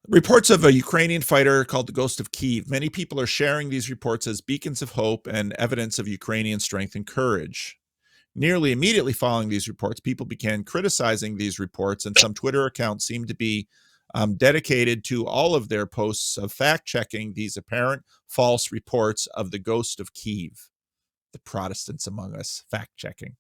Reports of a Ukrainian fighter called the Ghost of Kyiv. Many people are sharing these reports as beacons of hope and evidence of Ukrainian strength and courage. Nearly immediately following these reports, people began criticizing these reports, and some Twitter accounts seemed to be dedicated to all of their posts of fact checking these apparent false reports of the Ghost of Kyiv. The Protestants among us, fact checking.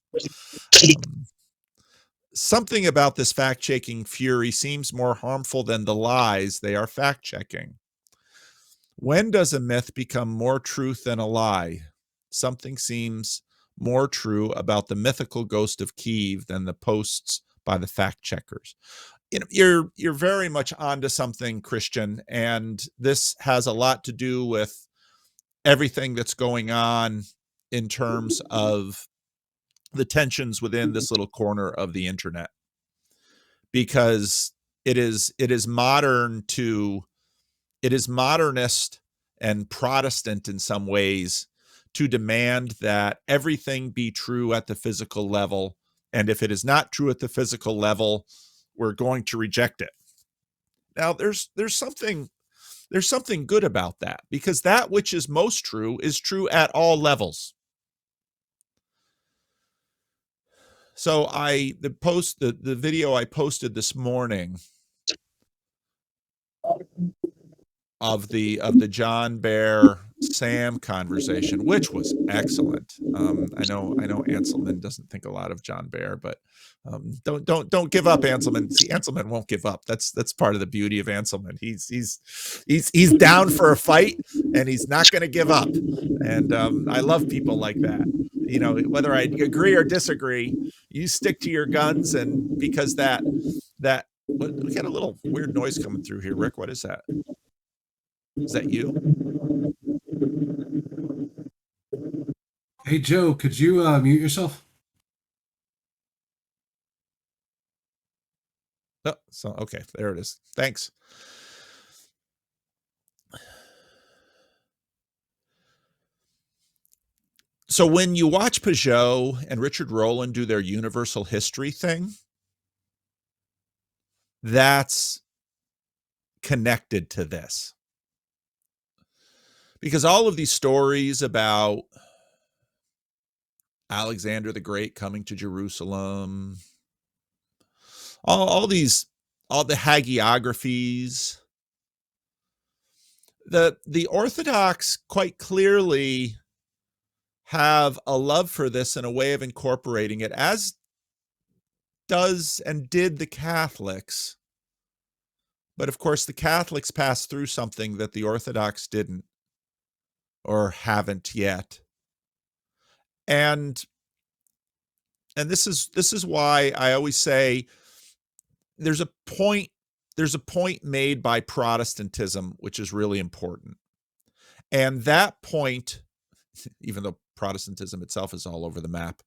Something about this fact checking fury seems more harmful than the lies they are fact checking. When does a myth become more truth than a lie? Something seems more true about the mythical Ghost of Kyiv than the posts by the fact checkers. You're very much onto something, Christian, and this has a lot to do with everything that's going on in terms of the tensions within this little corner of the internet, because it is modernist and Protestant in some ways to demand that everything be true at the physical level, and if it is not true at the physical level, we're going to reject it. Now there's something good about that, because that which is most true is true at all levels. So the video I posted this morning of the John Bear Sam conversation, which was excellent. I know Anselman doesn't think a lot of John Bear, but don't give up, Anselman. See, Anselman won't give up. That's part of the beauty of Anselman. He's down for a fight, and he's not going to give up. And I love people like that. You know, whether I agree or disagree, you stick to your guns, and because that we got a little weird noise coming through here, Rick. What is that? Is that you? Hey Joe, could you mute yourself? Oh, so okay, there it is. Thanks. So when you watch Peugeot and Richard Rowland do their universal history thing, that's connected to this. Because all of these stories about Alexander the Great coming to Jerusalem, all the hagiographies, the Orthodox quite clearly have a love for this and a way of incorporating it, as does and did the Catholics. But of course, the Catholics passed through something that the Orthodox didn't, or haven't yet. And this is why I always say there's a point made by Protestantism which is really important. And that point, even though Protestantism itself is all over the map,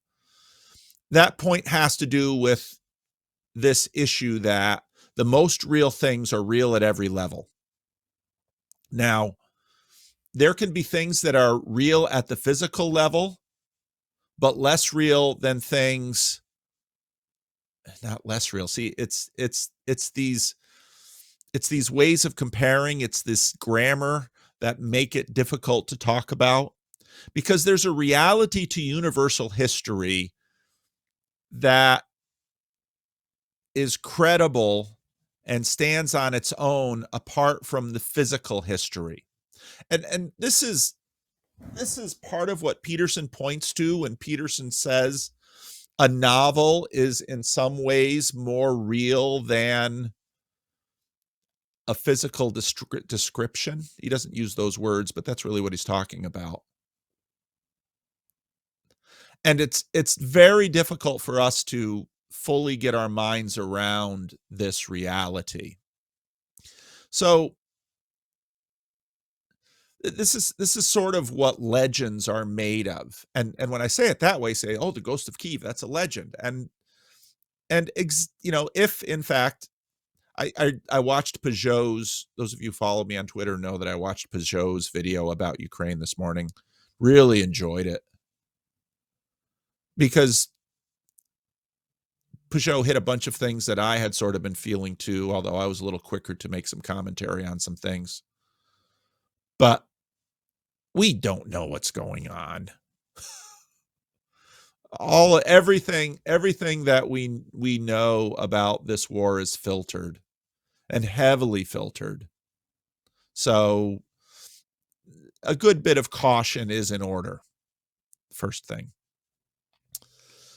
that point has to do with this issue that the most real things are real at every level. Now, there can be things that are real at the physical level, but less real than things, not less real. See, it's these ways of comparing, it's this grammar that make it difficult to talk about, because there's a reality to universal history that is credible and stands on its own apart from the physical history. And this is part of what Peterson points to when Peterson says a novel is in some ways more real than a physical description. He doesn't use those words, but that's really what he's talking about. And it's very difficult for us to fully get our minds around this reality. So this is sort of what legends are made of. And when I say it that way, say, oh, the Ghost of Kyiv, that's a legend. And if in fact I watched Peugeot's, those of you who follow me on Twitter know that I watched Peugeot's video about Ukraine this morning. Really enjoyed it, because Peugeot hit a bunch of things that I had sort of been feeling too, although I was a little quicker to make some commentary on some things. But we don't know what's going on. Everything that we know about this war is filtered and heavily filtered. So a good bit of caution is in order. First thing.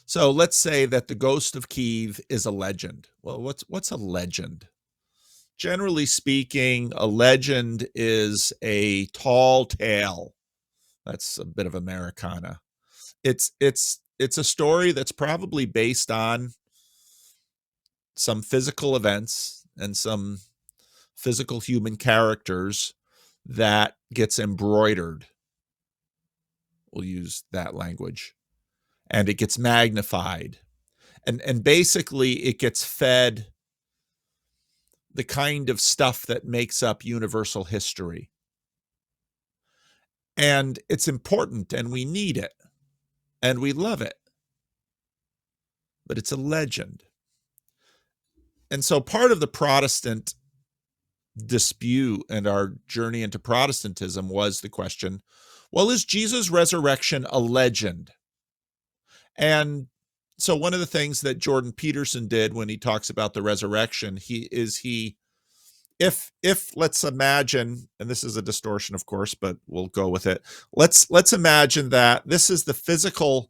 So let's say that the ghost of Kyiv is a legend. Well, what's a legend? Generally speaking, a legend is a tall tale. That's a bit of Americana. It's a story that's probably based on some physical events and some physical human characters that gets embroidered. We'll use that language. And it gets magnified. And basically it gets fed the kind of stuff that makes up universal history. And it's important and we need it and we love it. But it's a legend. And so part of the Protestant dispute and our journey into Protestantism was the question, well, is Jesus' resurrection a legend? And so one of the things that Jordan Peterson did when he talks about the resurrection, if let's imagine, and this is a distortion, of course, but we'll go with it. Let's imagine that this is the physical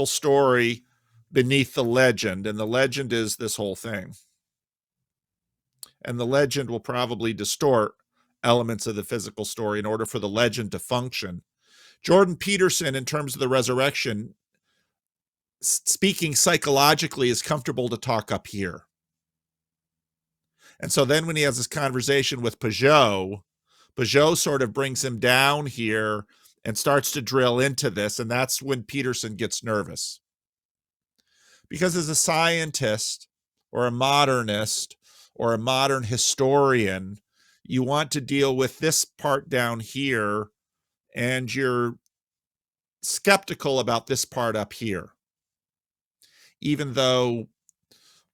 story beneath the legend, and the legend is this whole thing. And the legend will probably distort elements of the physical story in order for the legend to function. Jordan Peterson, in terms of the resurrection, speaking psychologically, is comfortable to talk up here. And so then when he has this conversation with Peugeot sort of brings him down here and starts to drill into this. And that's when Peterson gets nervous. Because as a scientist or a modernist or a modern historian, you want to deal with this part down here, and you're skeptical about this part up here. Even though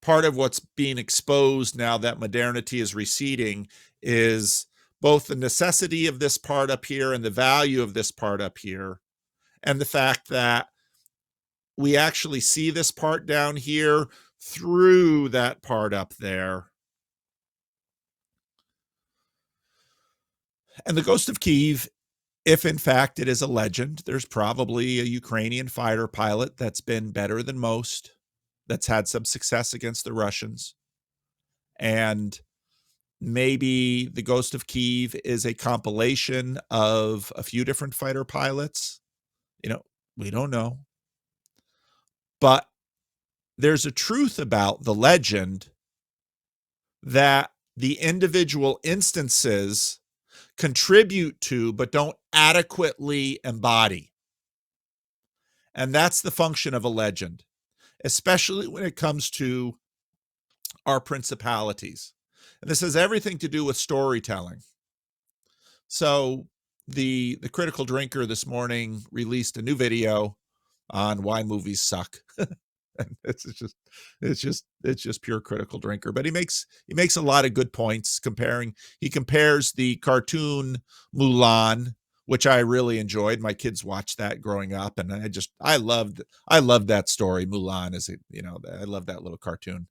part of what's being exposed now that modernity is receding is both the necessity of this part up here and the value of this part up here, and the fact that we actually see this part down here through that part up there. And the Ghost of Kyiv, if in fact it is a legend, there's probably a Ukrainian fighter pilot that's been better than most, that's had some success against the Russians. And maybe the Ghost of Kyiv is a compilation of a few different fighter pilots. We don't know. But there's a truth about the legend that the individual instances contribute to, but don't adequately embody. And that's the function of a legend, especially when it comes to our principalities. And this has everything to do with storytelling. So the Critical Drinker this morning released a new video on why movies suck. And it's just pure Critical Drinker. But he makes a lot of good points he compares the cartoon Mulan, which I really enjoyed. My kids watched that growing up, and I loved that story. Mulan I love that little cartoon.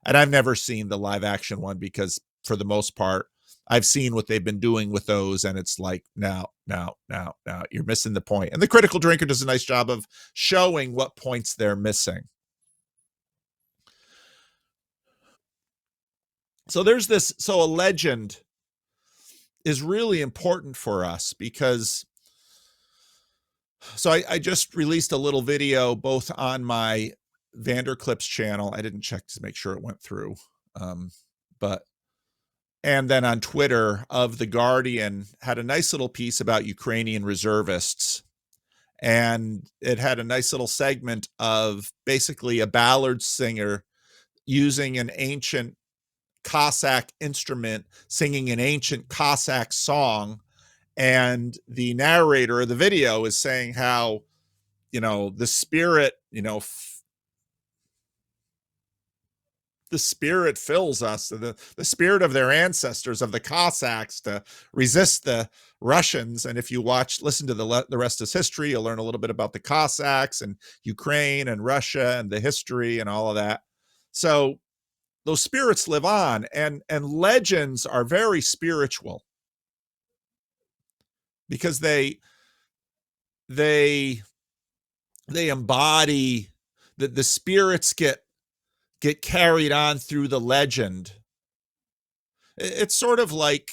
And I've never seen the live action one because for the most part, I've seen what they've been doing with those, and it's like, no, you're missing the point. And the Critical Drinker does a nice job of showing what points they're missing. So a legend is really important for us because, I just released a little video both on my Vanderclips channel. I didn't check to make sure it went through. And then on Twitter of The Guardian had a nice little piece about Ukrainian reservists. And it had a nice little segment of basically a ballad singer using an ancient Cossack instrument, singing an ancient Cossack song. And the narrator of the video is saying how the spirit, the spirit fills us, the spirit of their ancestors, of the Cossacks, to resist the Russians. And if you listen to the rest is history, you'll learn a little bit about the Cossacks and Ukraine and Russia and the history and all of that. So those spirits live on, and legends are very spiritual because they embody the spirits get carried on through the legend. It's sort of like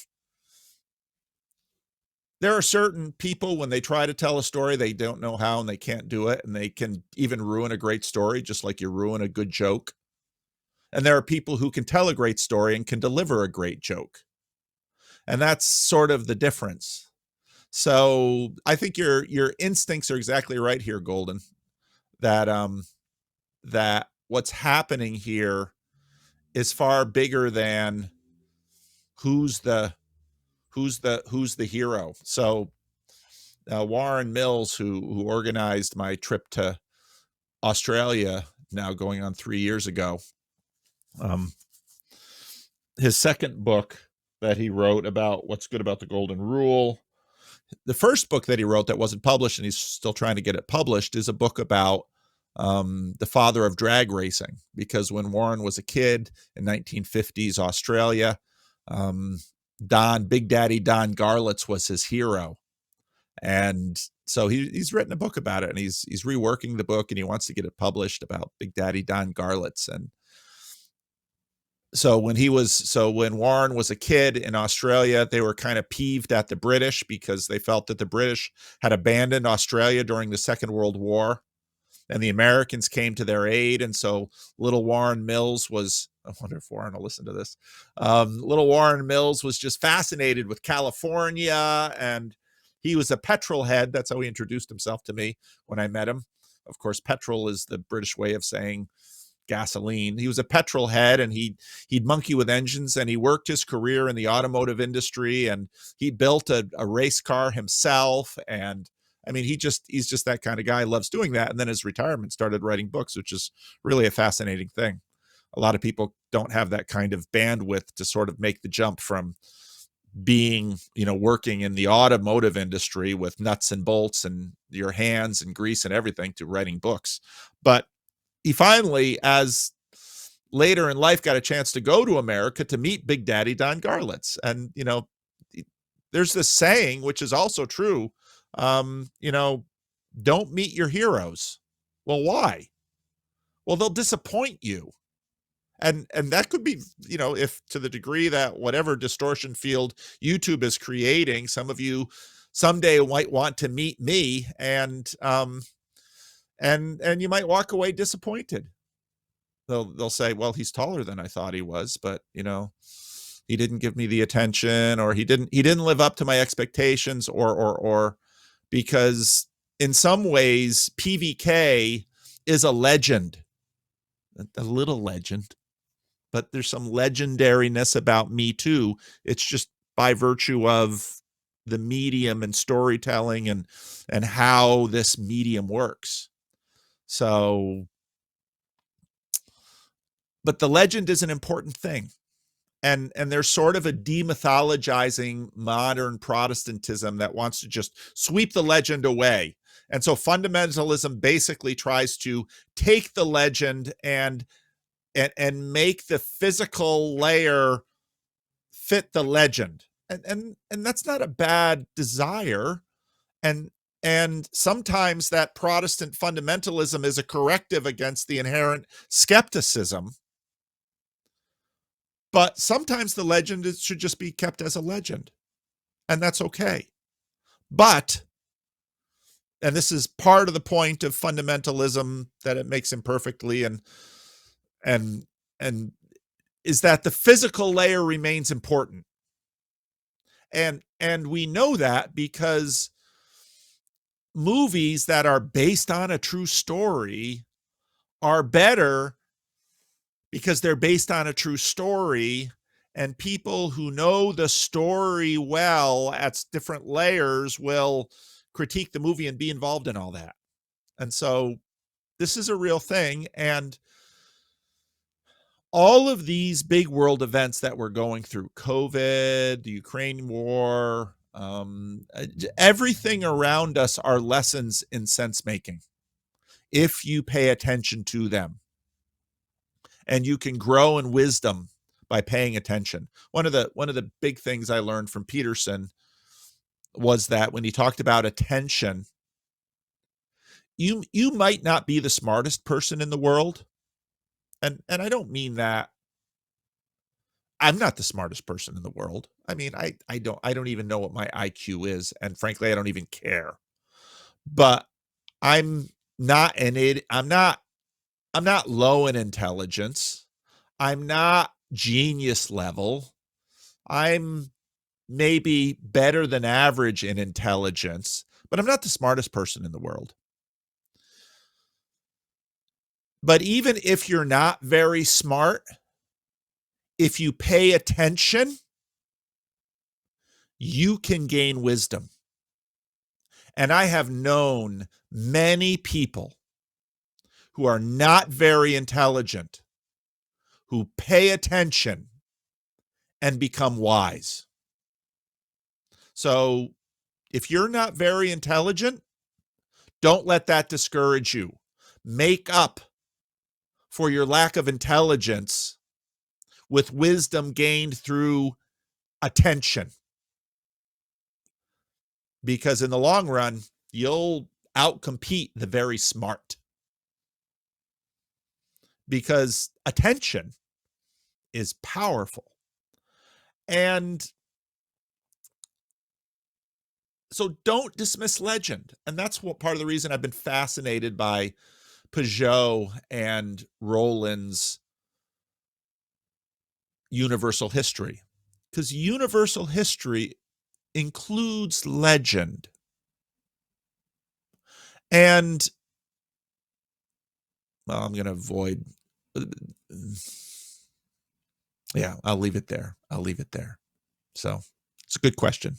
there are certain people, when they try to tell a story, they don't know how and they can't do it, and they can even ruin a great story, just like you ruin a good joke. And there are people who can tell a great story and can deliver a great joke. And that's sort of the difference. So I think your instincts are exactly right here, Golden. That what's happening here is far bigger than who's the who's the hero. So Warren Mills, who organized my trip to Australia, now going on 3 years ago, um, his second book that he wrote about what's good about the Golden Rule. The first book that he wrote that wasn't published, and he's still trying to get it published, is a book about the father of drag racing. Because when Warren was a kid in 1950s Australia, Big Daddy Don Garlits was his hero. And so he's written a book about it, and he's reworking the book, and he wants to get it published, about Big Daddy Don Garlits. And so when Warren was a kid in Australia, they were kind of peeved at the British because they felt that the British had abandoned Australia during the Second World War, and the Americans came to their aid. And so little Warren Mills was, I wonder if Warren will listen to this. Little Warren Mills was just fascinated with California, and he was a petrol head. That's how he introduced himself to me when I met him. Of course, petrol is the British way of saying gasoline. He was a petrol head, and he'd monkey with engines, and he worked his career in the automotive industry, and he built a race car himself. And I mean, he's just that kind of guy, loves doing that. And then his retirement started writing books, which is really a fascinating thing. A lot of people don't have that kind of bandwidth to sort of make the jump from being, working in the automotive industry with nuts and bolts and your hands and grease and everything, to writing books. But he finally, as later in life, got a chance to go to America to meet Big Daddy Don Garlits. And, there's this saying, which is also true, don't meet your heroes. Well, why? Well, they'll disappoint you. And that could be, if to the degree that whatever distortion field YouTube is creating, some of you someday might want to meet me, and you might walk away disappointed. They'll say, well, he's taller than I thought he was, but he didn't give me the attention, or he didn't live up to my expectations, or because in some ways PVK is a legend, a little legend, but there's some legendariness about me too. It's just by virtue of the medium and storytelling and how this medium works. So, but the legend is an important thing. And there's sort of a demythologizing modern Protestantism that wants to just sweep the legend away. And so fundamentalism basically tries to take the legend and make the physical layer fit the legend. And that's not a bad desire. And sometimes that Protestant fundamentalism is a corrective against the inherent skepticism. But sometimes the legend should just be kept as a legend, and that's okay. But, and this is part of the point of fundamentalism that it makes imperfectly, and is that the physical layer remains important. And we know that because movies that are based on a true story are better because they're based on a true story, and people who know the story well at different layers will critique the movie and be involved in all that. And so this is a real thing. And all of these big world events that we're going through, COVID, the Ukraine war, everything around us are lessons in sense making if you pay attention to them. And you can grow in wisdom by paying attention. One of the big things I learned from Peterson was that when he talked about attention, you might not be the smartest person in the world, and I don't mean that. I'm not the smartest person in the world. I mean, I don't even know what my IQ is, and frankly, I don't even care. But I'm not an idiot. I'm not low in intelligence. I'm not genius level. I'm maybe better than average in intelligence, but I'm not the smartest person in the world. But even if you're not very smart, if you pay attention, you can gain wisdom. And I have known many people who are not very intelligent who pay attention and become wise. So if you're not very intelligent, don't let that discourage you. Make up for your lack of intelligence with wisdom gained through attention. Because in the long run, you'll outcompete the very smart. Because attention is powerful. And so don't dismiss legend. And that's what part of the reason I've been fascinated by Peugeot and Roland's universal history. Because universal history includes legend. And, well, I'm going to avoid. Yeah, I'll leave it there. So it's a good question.